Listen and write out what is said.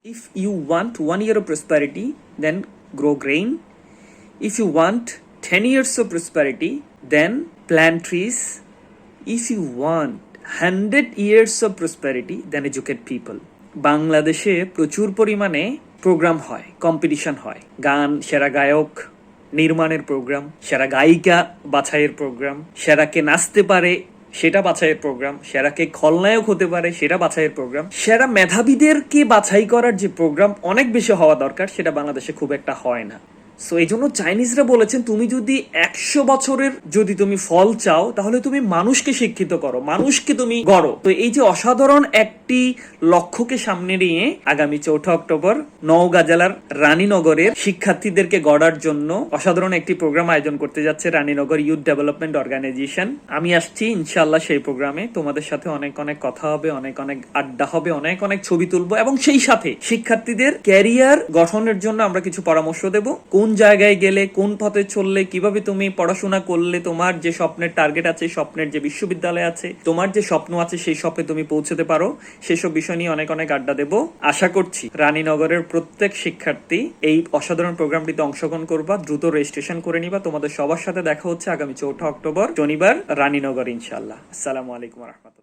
If you want 1 year of prosperity, then grow grain. If you want 10 years of prosperity, then plant trees. If you want 100 years of prosperity, then educate people. বাংলাদেশে প্রচুর পরিমাণে programme হয়, competition হয়, গান, সেরা গায়ক নির্মাণের programme, সেরা গায়িকা বাছাইয়ের প্রোগ্রাম, সেরা কে নাচতে পারে সেটা বাছাইয়ের প্রোগ্রাম, সেরা কে খলনায়ক হতে পারে সেটা বাছাইয়ের প্রোগ্রাম, সেরা মেধাবীদেরকে বাছাই করার যে প্রোগ্রাম অনেক বেশি হওয়া দরকার সেটা বাংলাদেশে খুব একটা হয় না। সো এই জন্য চাইনিজরা বলেছেন তুমি যদি 100 বছরের যদি তুমি ফল চাও তাহলে তুমি মানুষকে শিক্ষিত করো, মানুষকে তুমি গড়ো। তো এই যে অসাধারণ একটি লক্ষ্যকে সামনে নিয়ে আগামী 4 অক্টোবর নওগাঁ জেলার রানীনগরের শিক্ষার্থীদেরকে গড়ার জন্য অসাধারণ একটি প্রোগ্রাম আয়োজন করতে যাচ্ছে রানীনগর ইউথ ডেভেলপমেন্ট অর্গানাইজেশন। আমি আসছি ইনশাআল্লাহ সেই প্রোগ্রামে, তোমাদের সাথে অনেক অনেক কথা হবে, অনেক অনেক আড্ডা হবে, অনেক অনেক ছবি তুলবো এবং সেই সাথে শিক্ষার্থীদের ক্যারিয়ার গঠনের জন্য আমরা কিছু পরামর্শ দেব। কোন জায়গায় গেলে, কোন পথে চললে, কিভাবে তুমি পড়াশোনা করলে তোমার যে স্বপ্নের টার্গেট আছে, স্বপ্নের যে বিশ্ববিদ্যালয় আছে, তোমার যে স্বপ্ন আছে সেই স্বপ্নে তুমি পৌঁছতে পারো, সেসব বিষয় নিয়ে অনেক অনেক আড্ডা দেব। আশা করছি রানীনগরের প্রত্যেক শিক্ষার্থী এই অসাধারণ প্রোগ্রামটিতে অংশগ্রহণ করবা, দ্রুত রেজিস্ট্রেশন করে নিবা। তোমাদের সবার সাথে দেখা হচ্ছে আগামী 4 অক্টোবর শনিবার রানীনগর ইনশাআল্লাহ। আসসালামু আলাইকুম ওয়া রাহমাতুল্লাহ।